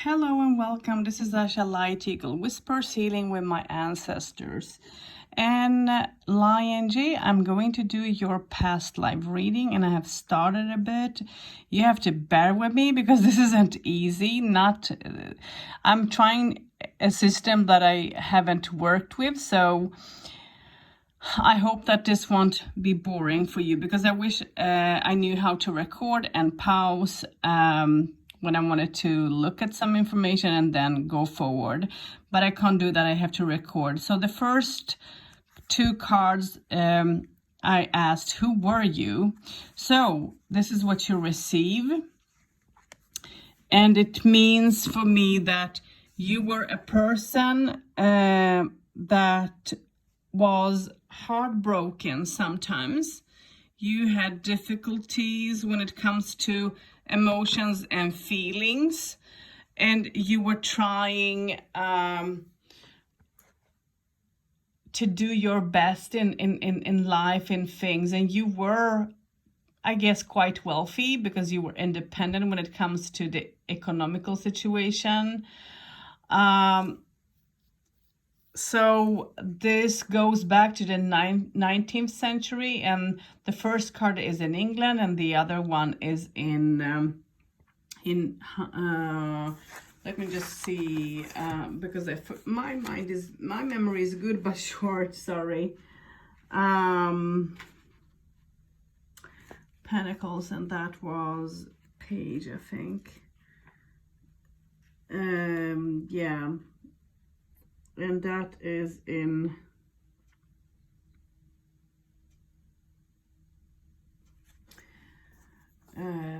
Hello and welcome. This is Asha Light Eagle, Whispers Healing with my ancestors. And Lion G, I'm going to do your past life reading, and I have started a bit. You have to bear with me because this isn't easy. I'm trying a system that I haven't worked with, so I hope that this won't be boring for you, because I wish I knew how to record and pause when I wanted to look at some information and then go forward. But I can't do that. I have to record. So the first two cards, I asked, who were you? So this is what you receive. And it means for me that you were a person that was heartbroken sometimes. You had difficulties when it comes to emotions and feelings, and you were trying to do your best in life, in things, and you were, I guess, quite wealthy because you were independent when it comes to the economical situation. So this goes back to the 19th century, and the first card is in England and the other one is in let me just see, because my memory is good but short, sorry. Pentacles, and that was page, I think. Yeah. And that is in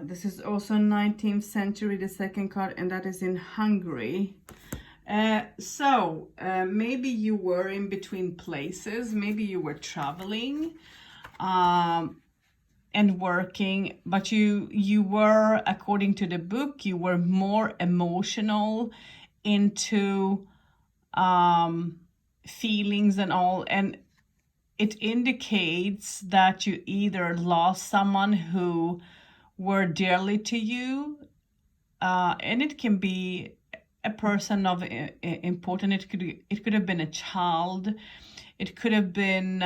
this is also 19th century, the second card, and that is in Hungary. So maybe you were in between places, maybe you were traveling and working, but you were, according to the book, you were more emotional, into feelings and all, and it indicates that you either lost someone who were dearly to you, and it can be a person of important. It could have been a child. It could have been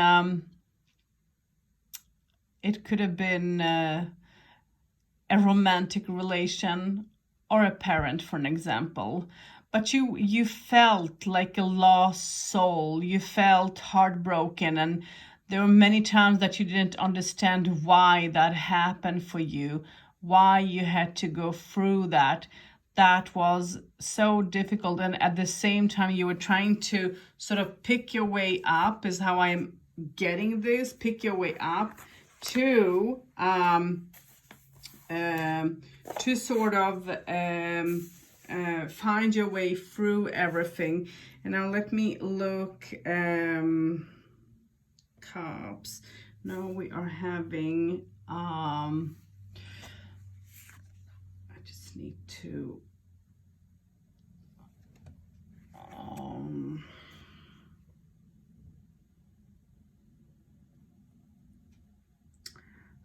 a romantic relation, or a parent, for an example. But you felt like a lost soul. You felt heartbroken, and there were many times that you didn't understand why that happened for you, why you had to go through that. That was so difficult, and at the same time you were trying to sort of pick your way up, is how I'm getting this, pick your way up to sort of find your way through everything. And now let me look. Cups. Now we are having I just need to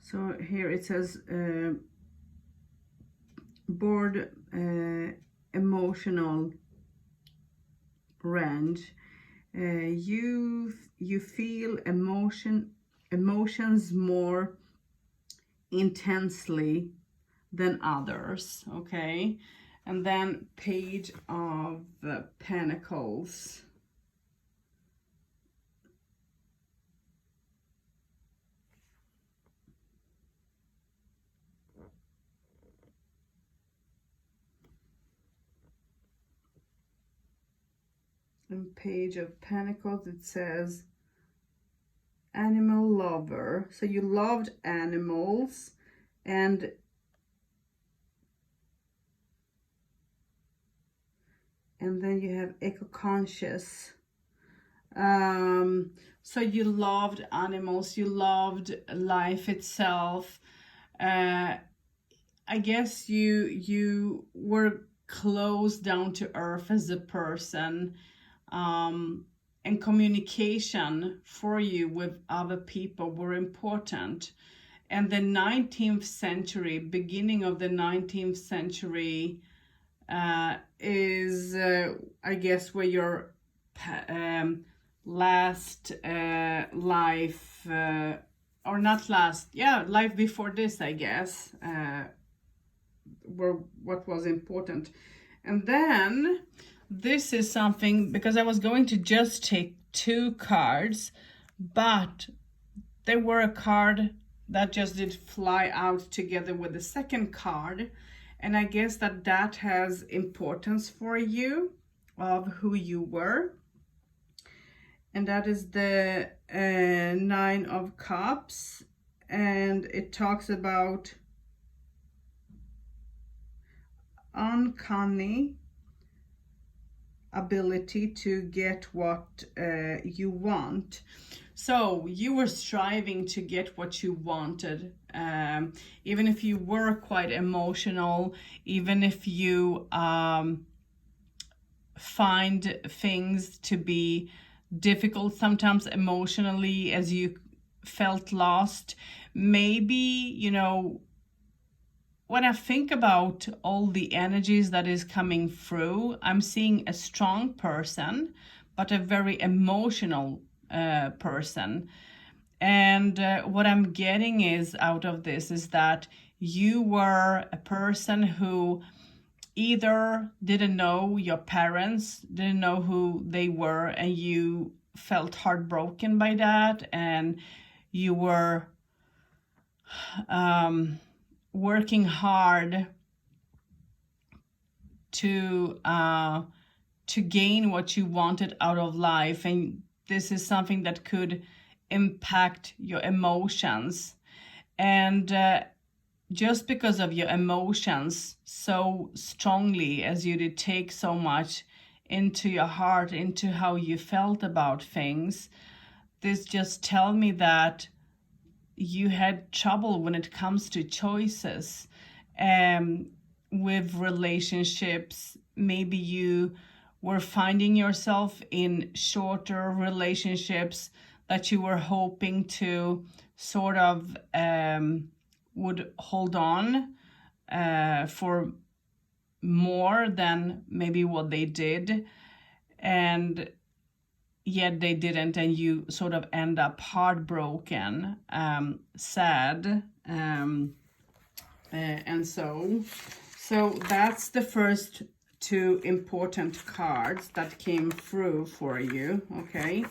so here it says board emotional range. You feel emotions more intensely than others, okay? And then page of Pentacles. And page of Pentacles, it says animal lover. So you loved animals, and then you have eco-conscious. So you loved animals, you loved life itself. I guess you were close down to earth as a person. And communication for you with other people were important. And the 19th century, beginning of the 19th century, I guess, where your last life, or not last, yeah, life before this, I guess, were what was important. And then this is something, because I was going to just take 2 cards, but there were a card that just did fly out together with the second card, and I guess that has importance for you, of who you were. And that is the 9 of Cups, and it talks about uncanny ability to get what you want. So you were striving to get what you wanted, even if you were quite emotional, even if you find things to be difficult sometimes emotionally, as you felt lost. Maybe, you know, when I think about all the energies that is coming through, I'm seeing a strong person, but a very emotional person. And what I'm getting is out of this is that you were a person who either didn't know your parents, didn't know who they were, and you felt heartbroken by that, and you were working hard to gain what you wanted out of life, and this is something that could impact your emotions. And just because of your emotions so strongly, as you did take so much into your heart, into how you felt about things, this just tell me that you had trouble when it comes to choices with relationships. Maybe you were finding yourself in shorter relationships that you were hoping to sort of would hold on for more than maybe what they did, and yet they didn't, and you sort of end up heartbroken, sad, and so that's the first 2 important cards that came through for you. Okay,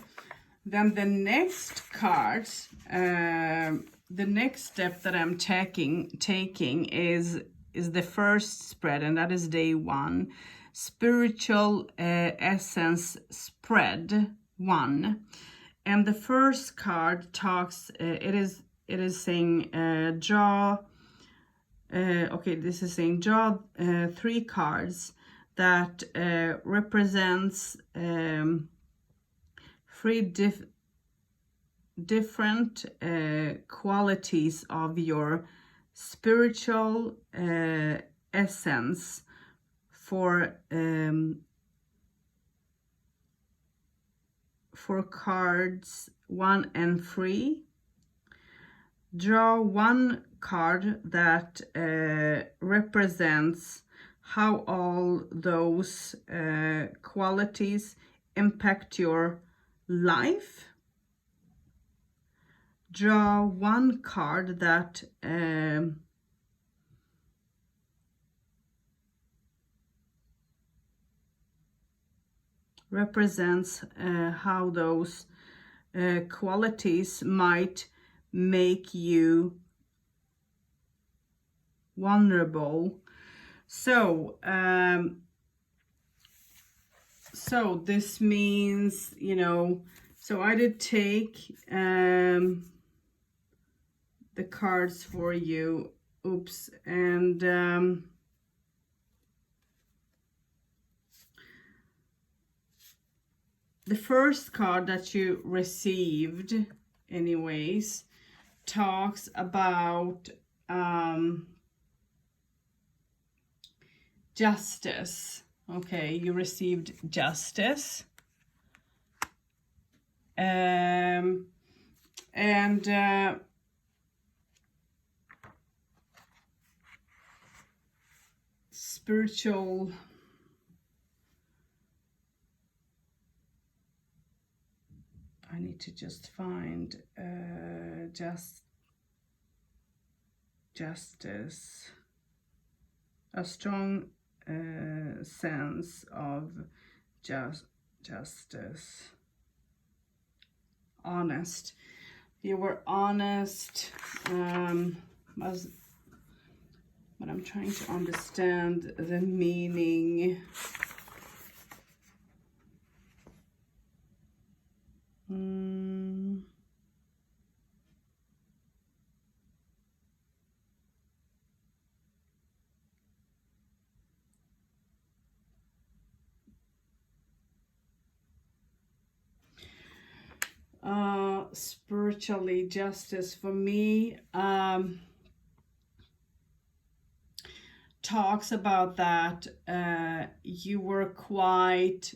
then the next cards, the next step that I'm taking is the first spread, and that is day 1, spiritual essence spread 1. And the first card talks, it is saying draw, okay, this is saying draw 3 cards that represents 3 different qualities of your spiritual essence for cards 1 and 3. Draw 1 card that represents how all those qualities impact your life. Draw 1 card that represents how those qualities might make you vulnerable. So so this means, you know, so I did take the cards for you. Oops. And the first card that you received anyways talks about justice. Okay, you received justice. And spiritual need to just find justice, a strong sense of justice. Honest. You were honest. But I'm trying to understand the meaning. Spiritually, justice for me talks about that you were quite,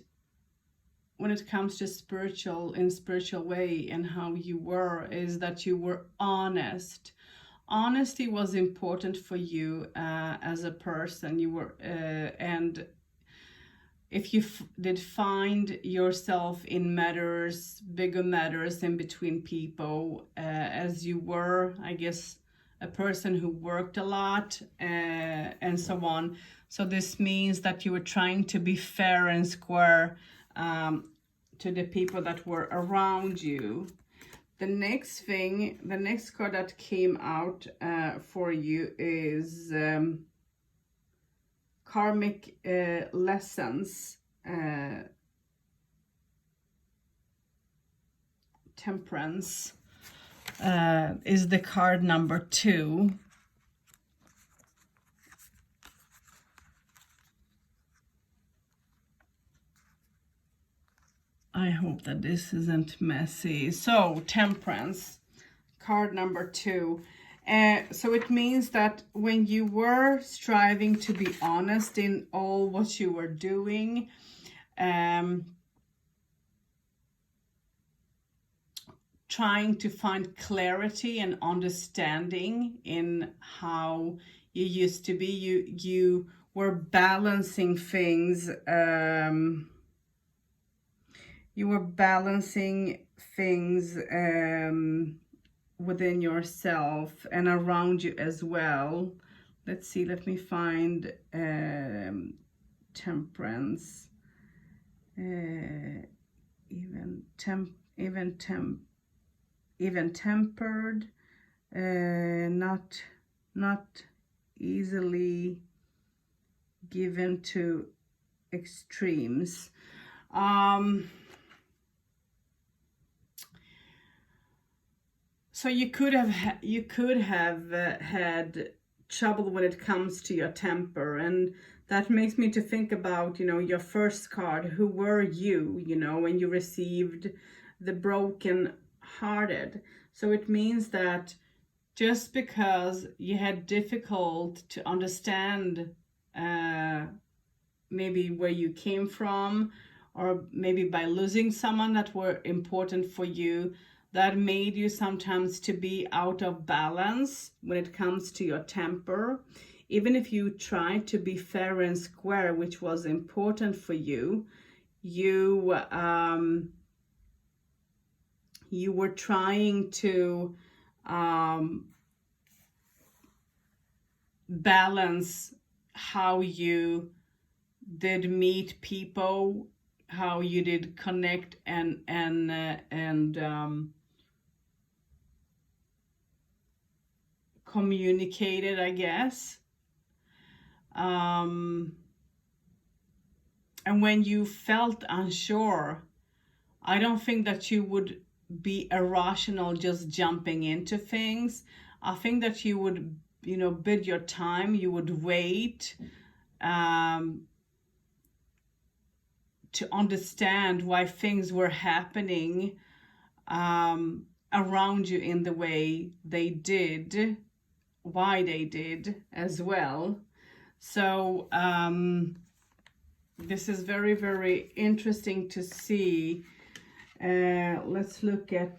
when it comes to spiritual way and how you were, is that you were honest. Honesty was important for you as a person. You were and if you did find yourself in matters, bigger matters in between people, as you were, I guess, a person who worked a lot and so on. So this means that you were trying to be fair and square to the people that were around you. The next card that came out for you is karmic lessons. Temperance is the card number 2. I hope that this isn't messy. So, temperance, card number 2. So it means that when you were striving to be honest in all what you were doing, trying to find clarity and understanding in how you used to be, you were balancing things. You were balancing things within yourself and around you as well. Let's see, let me find temperance. Even tempered, not easily given to extremes. So you could have had trouble when it comes to your temper, and that makes me to think about, your first card. Who were you, when you received the broken hearted? So it means that just because you had difficult to understand maybe where you came from, or maybe by losing someone that were important for you, that made you sometimes to be out of balance when it comes to your temper. Even if you tried to be fair and square, which was important for you, you were trying to balance how you did meet people, how you did connect and communicated, I guess. And when you felt unsure, I don't think that you would be irrational just jumping into things. I think that you would, bid your time. You would wait to understand why things were happening around you in the way they did, why they did as well. So this is very, very interesting to see. Let's look at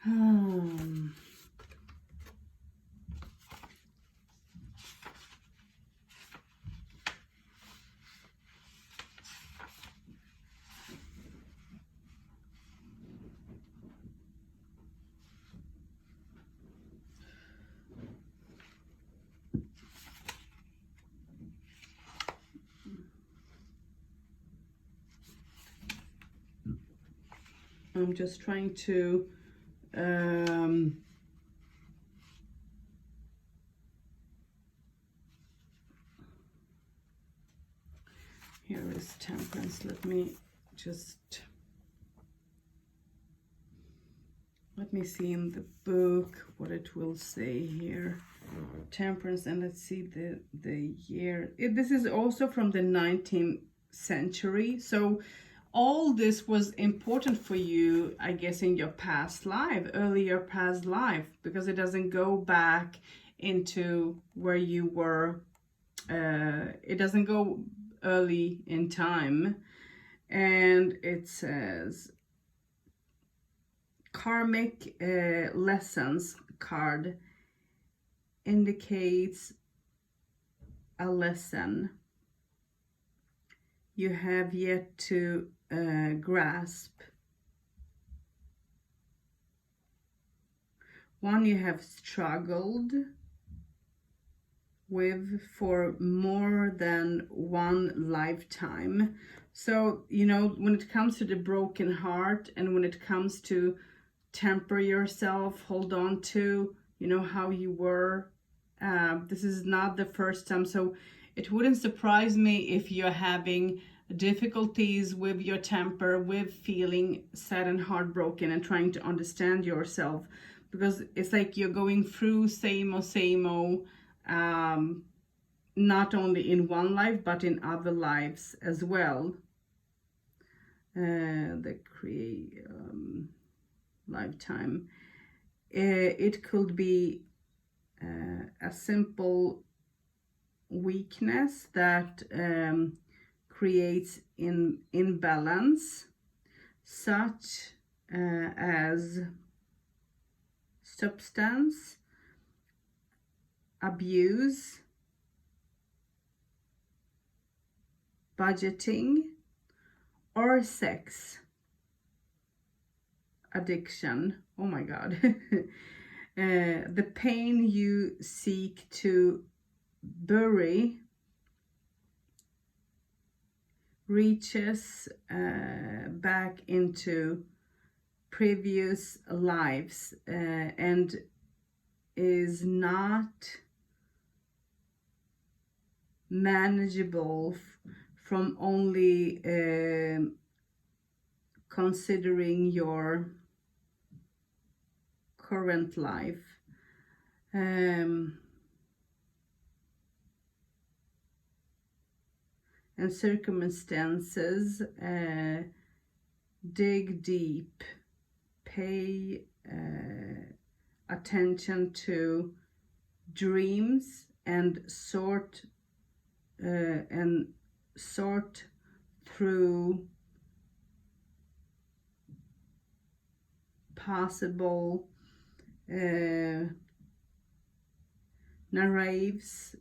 I'm just trying to here is temperance. Let me see in the book what it will say here. Temperance, and let's see the year. This is also from the 19th century, so all this was important for you, I guess, in your past life, earlier past life, because it doesn't go back into where you were. It doesn't go early in time. And it says karmic lessons card indicates a lesson you have yet to grasp, one you have struggled with for more than one lifetime. So, you know, when it comes to the broken heart, and when it comes to temper yourself, hold on to, you know, how you were, this is not the first time. So it wouldn't surprise me if you're having difficulties with your temper, with feeling sad and heartbroken and trying to understand yourself, because it's like you're going through same old, not only in one life but in other lives as well. The lifetime, it could be a simple weakness that creates imbalance, such as substance abuse, budgeting, or sex addiction. Oh my God. The pain you seek to bury reaches back into previous lives and is not manageable from only considering your current life. And circumstances, dig deep, pay attention to dreams, and sort through possible narratives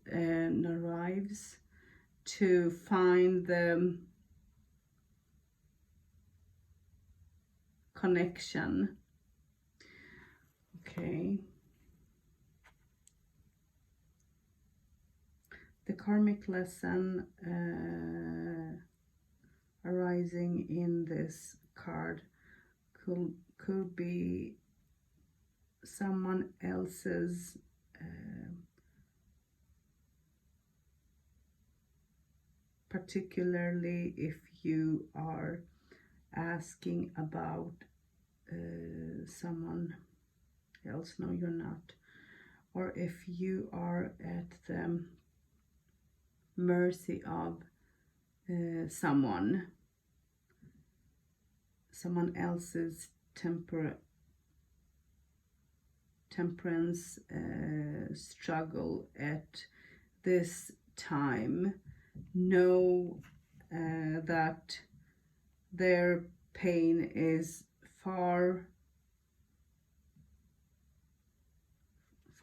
to find the connection. Okay. The karmic lesson arising in this card could be someone else's particularly if you are asking about someone else. No, you're not. Or if you are at the mercy of someone else's temperance struggle at this time. Know that their pain is far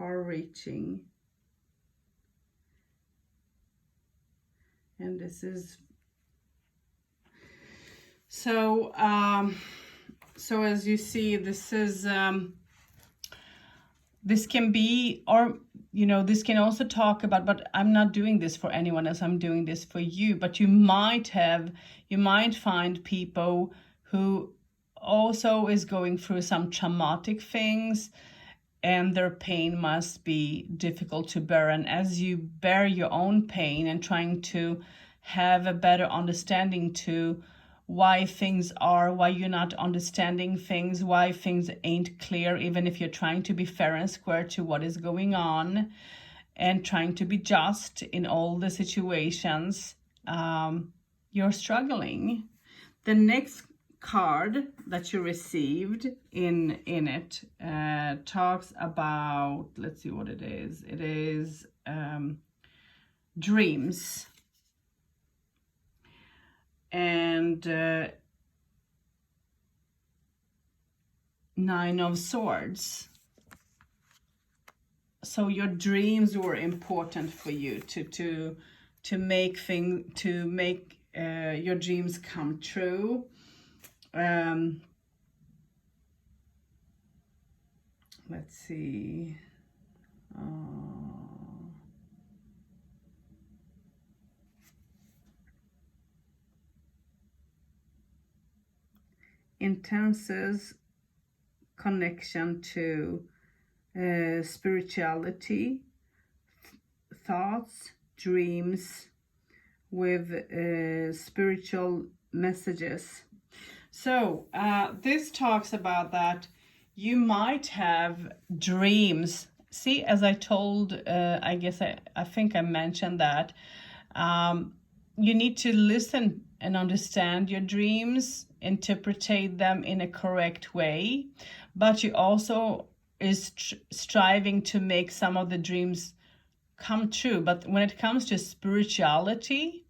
far-reaching. And this is so so as you see, this is this can be, or you know, this can also talk about, but I'm not doing this for anyone else, I'm doing this for you. But you might find people who also is going through some traumatic things, and their pain must be difficult to bear. And as you bear your own pain and trying to have a better understanding to why things are, why you're not understanding things, why things ain't clear, even if you're trying to be fair and square to what is going on and trying to be just in all the situations, you're struggling. The next card that you received in it talks about, let's see what it is. It is dreams. And Nine of Swords. So your dreams were important for you to make your dreams come true. Let's see. Intense connection to spirituality, thoughts, dreams with spiritual messages. So this talks about that you might have dreams. See, as I told, I guess I think I mentioned that you need to listen and understand your dreams, interpret them in a correct way, but you also is striving to make some of the dreams come true. But when it comes to spirituality,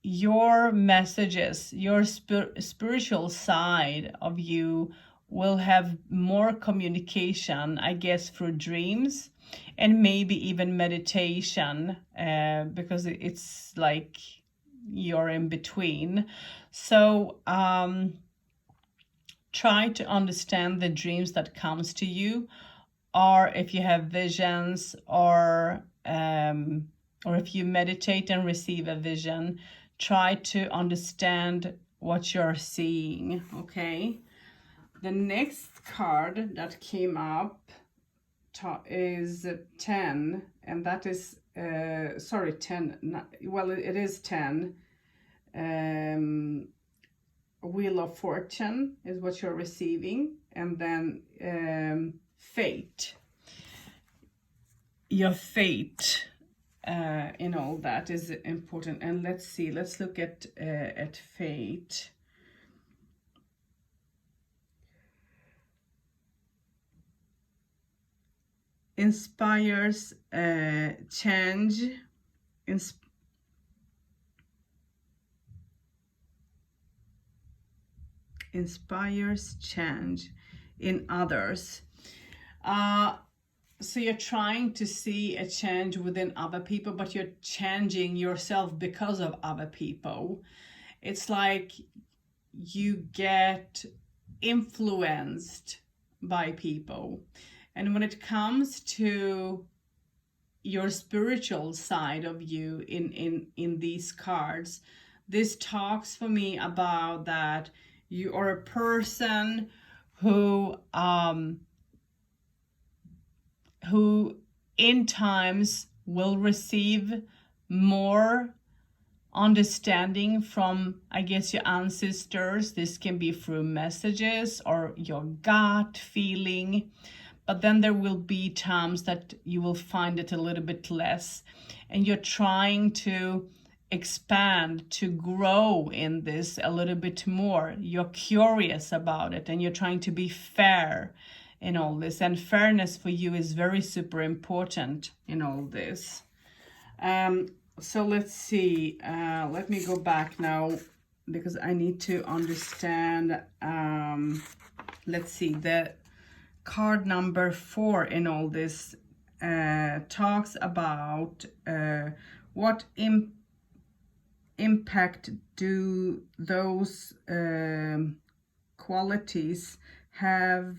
your messages, your spiritual side of you will have more communication, I guess, through dreams and maybe even meditation, because it's like you're in between. So try to understand the dreams that comes to you, or if you have visions, or if you meditate and receive a vision, try to understand what you're seeing. Okay. The next card that came up is 10, and that is 10. Well, it is 10. Wheel of Fortune is what you're receiving, and then fate. Your fate in all that is important. And let's see. Let's look at fate. Inspires change. Inspires change in others. So you're trying to see a change within other people, but you're changing yourself because of other people. It's like you get influenced by people. And when it comes to your spiritual side of you in these cards, this talks for me about that you are a person who in times will receive more understanding from, I guess, your ancestors. This can be through messages or your gut feeling. But then there will be times that you will find it a little bit less. And you're trying to expand, to grow in this a little bit more. You're curious about it, and you're trying to be fair in all this. And fairness for you is very super important in all this. So let's see. Let me go back now, because I need to understand. Let's see. The card number 4 in all this talks about what impact do those qualities have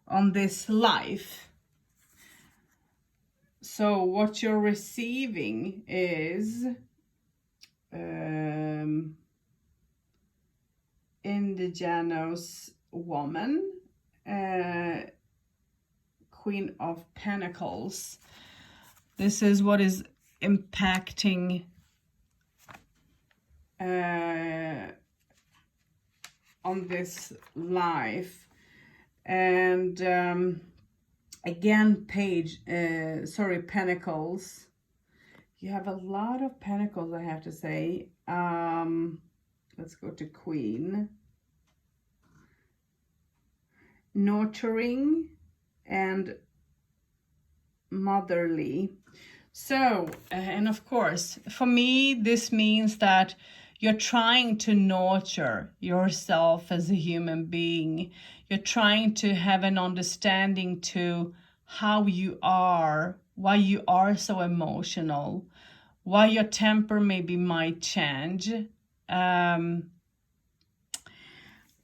on this life. So what you're receiving is indigenous woman, Queen of Pentacles. This is what is impacting on this life. And again, Pentacles. You have a lot of Pentacles, I have to say. Let's go to Queen. Nurturing and motherly. So, and of course, for me, this means that you're trying to nurture yourself as a human being. You're trying to have an understanding to how you are, why you are so emotional, why your temper maybe might change,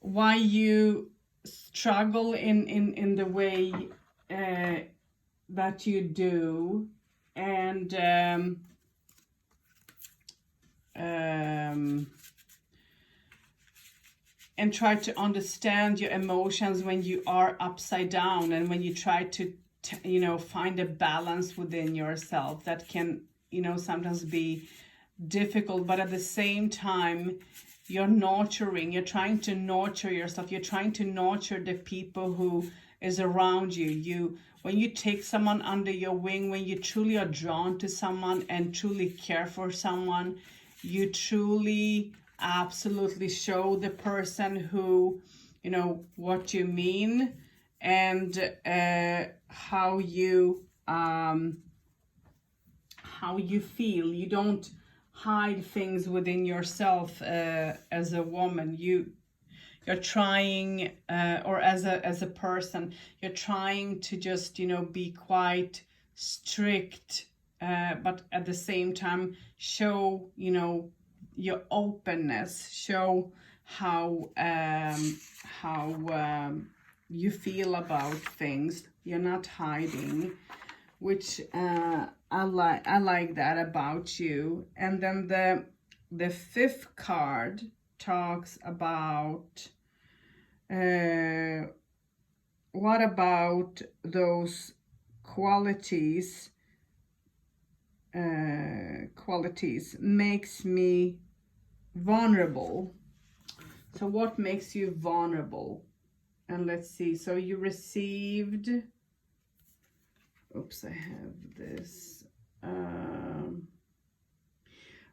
why you struggle in the way that you do, and try to understand your emotions when you are upside down, and when you try to find a balance within yourself. That can sometimes be difficult, but at the same time you're nurturing, you're trying to nurture yourself, you're trying to nurture the people who is around you. When you take someone under your wing, when you truly are drawn to someone and truly care for someone, you truly absolutely show the person who what you mean, and how you feel. You don't hide things within yourself as a woman. You're trying, or as a person, you're trying to just be quite strict, but at the same time show your openness, show how you feel about things. You're not hiding, which I like that about you. And then the 5th card talks about what about those qualities makes me vulnerable. So what makes you vulnerable? And let's see. So you received, oops, I have this.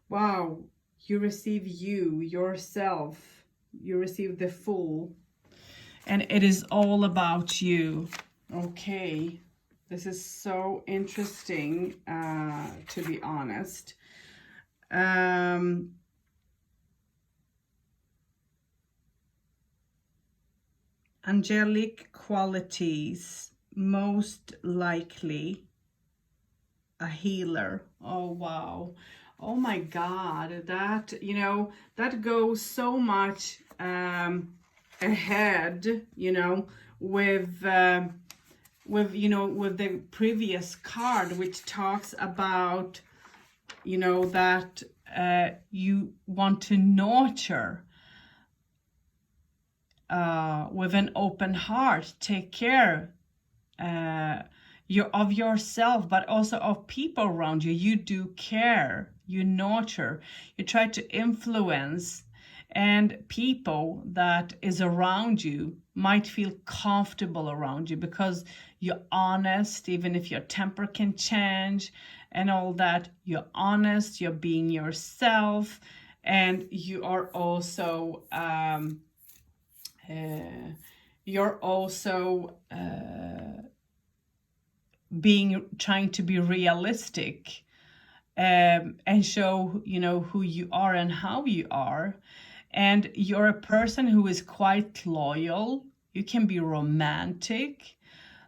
Wow, you receive yourself. You receive the Fool. And it is all about you. Okay. This is so interesting, to be honest. Angelic qualities, most likely a healer. Oh, wow. Oh my God, that, that goes so much ahead, with the previous card, which talks about, that you want to nurture with an open heart, take care of yourself, but also of people around you. You do care, you nurture, you try to influence, and people that is around you might feel comfortable around you because you're honest, even if your temper can change and all that. You're honest, you're being yourself, and you are also trying to be realistic, and show who you are and how you are. And you're a person who is quite loyal. You can be romantic.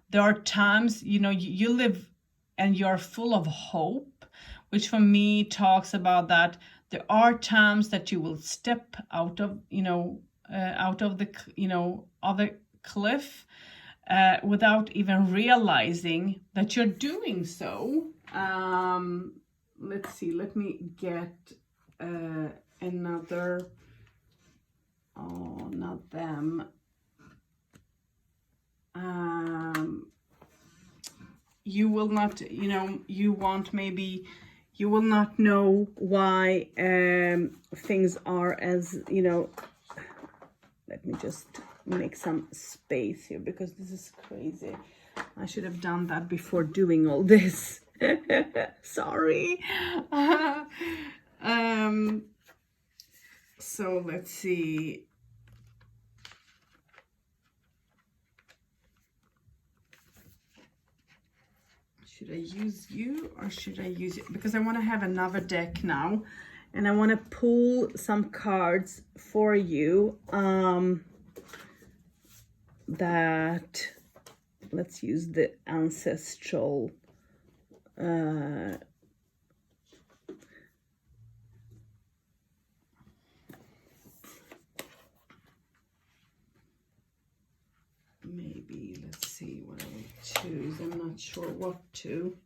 There are times, you know, you live and you're full of hope, which for me talks about that there are times that you will step out of, out of the, other cliff without even realizing that you're doing so. Let's see, let me get another, oh, not them. You will not, you will not know why things are as, let me just make some space here because this is crazy. I should have done that before doing all this. Sorry. So let's see. Should I use you or should I use it? Because I want to have another deck now and I want to pull some cards for you that, let's use the ancestral maybe, let's see what I will choose. I'm not sure what to.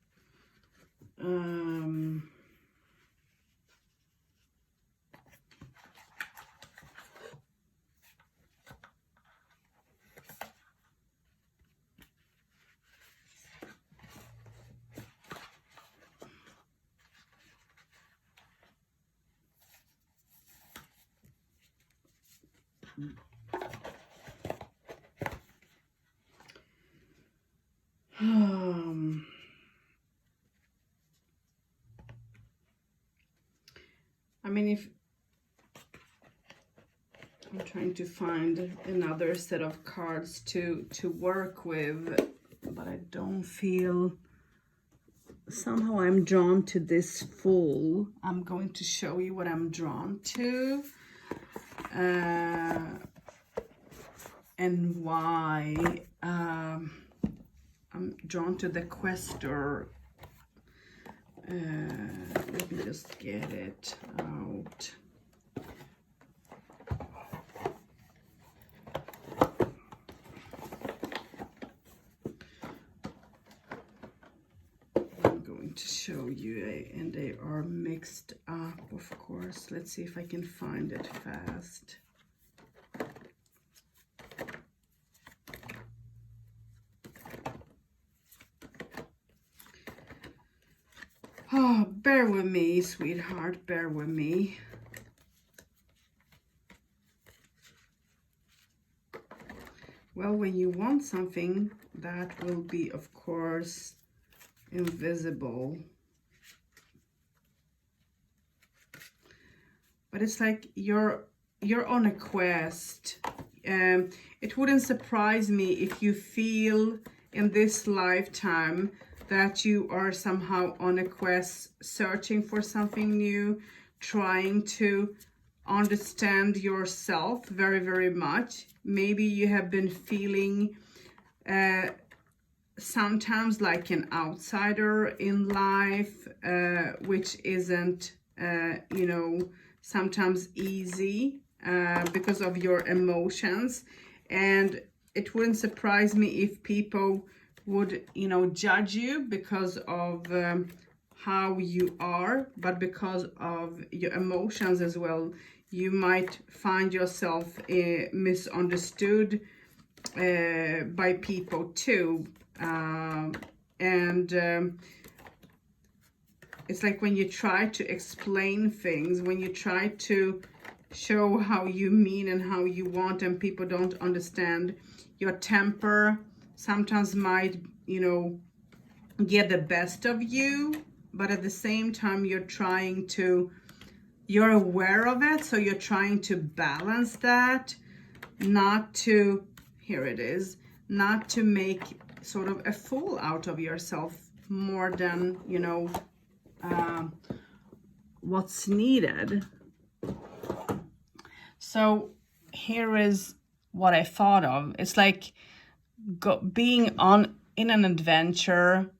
I mean, if I'm trying to find another set of cards to work with, but I don't feel, somehow I'm drawn to this Fool. I'm going to show you what I'm drawn to and why. I'm drawn to the Questor. Let me just get it out. I'm going to show you, and they are mixed up, of course. Let's see if I can find it fast. Oh, bear with me, sweetheart, bear with me. Well, when you want something, that will be, of course, invisible. But it's like you're on a quest. It wouldn't surprise me if you feel in this lifetime that you are somehow on a quest, searching for something new, trying to understand yourself very, very much. Maybe you have been feeling sometimes like an outsider in life, which isn't, sometimes easy because of your emotions. And it wouldn't surprise me if people would, judge you because of how you are, but because of your emotions as well. You might find yourself misunderstood by people too. It's like when you try to explain things, when you try to show how you mean and how you want, and people don't understand, your temper sometimes might, get the best of you, but at the same time you're aware of it, so you're trying to balance that, not to, here it is, not to make sort of a fool out of yourself more than, what's needed. So here is what I thought of. It's like being in an adventure,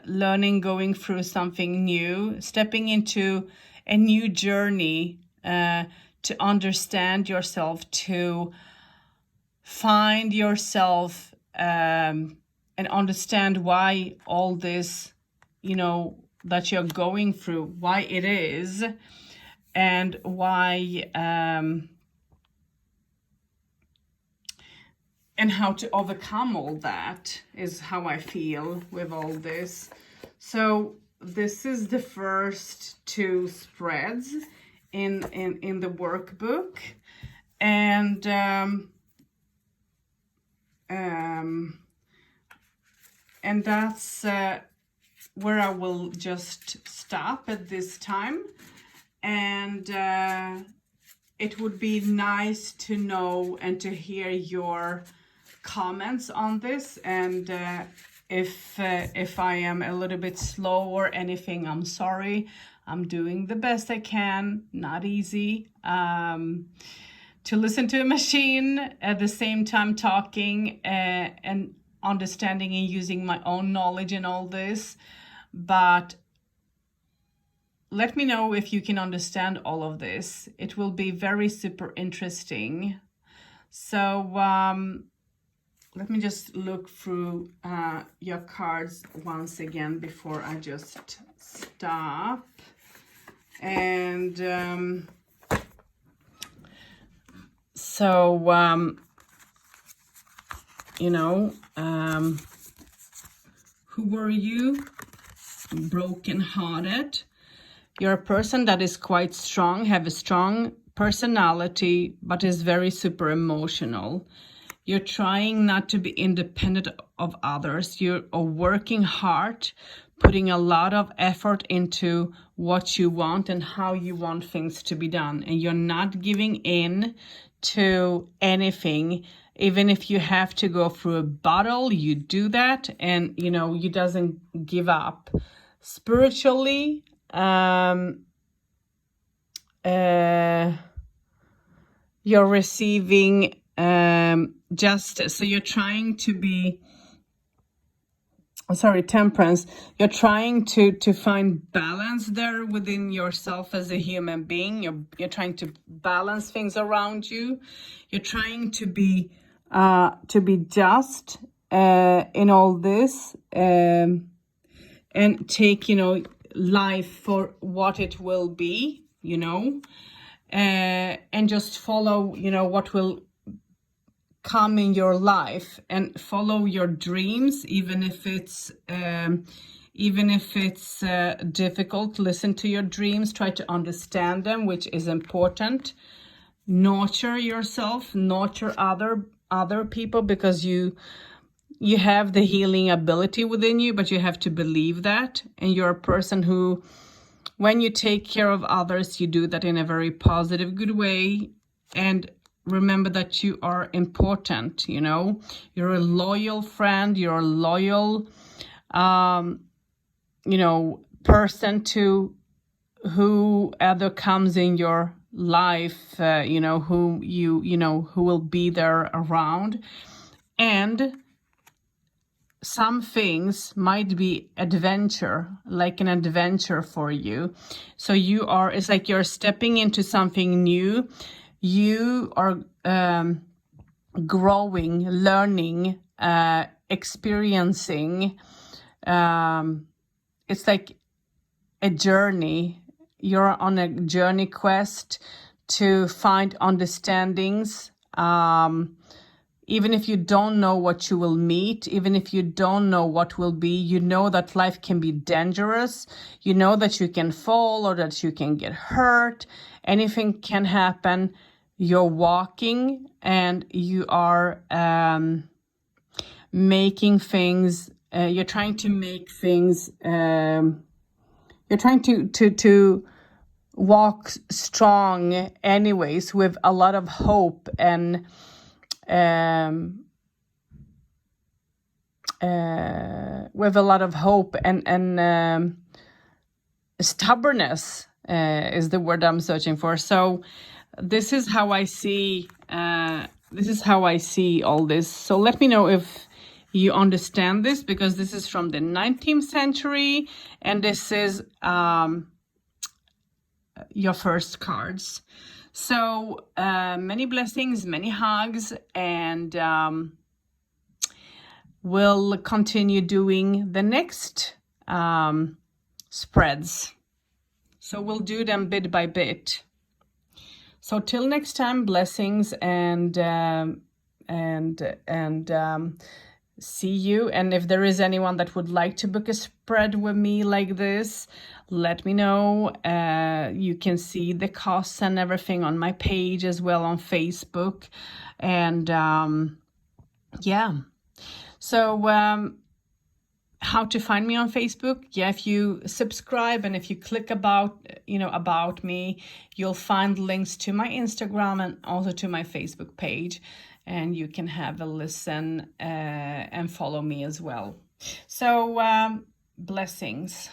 learning, going through something new, stepping into a new journey, to understand yourself, to find yourself, and understand why all this, that you're going through, why it is, and why, and how to overcome all that is how I feel with all this. So this is the first 2 spreads in the workbook, and that's where I will just stop at this time. And it would be nice to know and to hear your comments on this. And if I am a little bit slow or anything, I'm sorry. I'm doing the best I can. Not easy to listen to a machine at the same time talking and understanding and using my own knowledge in all this. But let me know if you can understand all of this. It will be very super interesting. So let me just look through your cards once again before I just stop. And who were you? Broken-hearted. You're a person that is quite strong, have a strong personality, but is very super emotional. You're trying not to be independent of others. You are working hard, putting a lot of effort into what you want and how you want things to be done. And you're not giving in to anything. Even if you have to go through a battle, you do that. And, you doesn't give up. Spiritually, you're receiving justice. So you're trying to be, temperance. You're trying to find balance there within yourself as a human being. You're trying to balance things around you. You're trying to be just in all this, and take, life for what it will be, and just follow, what will come in your life, and follow your dreams, even if it's difficult. Listen to your dreams, try to understand them, which is important. Nurture yourself, nurture other people, because you have the healing ability within you, but you have to believe that. And you're a person who, when you take care of others, you do that in a very positive, good way. And remember that you are important, You're a loyal friend, you're a loyal, person to whoever comes in your life, who will be there around. And some things might be like an adventure for you. So it's like you're stepping into something new. You are growing, learning, experiencing. It's like a journey. You're on a journey quest to find understandings. Even if you don't know what you will meet, even if you don't know what will be, you know that life can be dangerous. You know that you can fall or that you can get hurt. Anything can happen. You're walking and you are making things. You're trying to make things. You're trying to walk strong anyways, with a lot of hope and stubbornness is the word I'm searching for. So this is how I see this is how I see all this. So let me know if you understand this, because this is from the 19th century, and this is your first cards. So many blessings, many hugs, and we'll continue doing the next spreads. So we'll do them bit by bit. So till next time, blessings, and see you. And if there is anyone that would like to book a spread with me like this, let me know. You can see the costs and everything on my page as well on Facebook. And yeah, so how to find me on Facebook? Yeah, if you subscribe and if you click about me, you'll find links to my Instagram and also to my Facebook page, and you can have a listen and follow me as well. So blessings.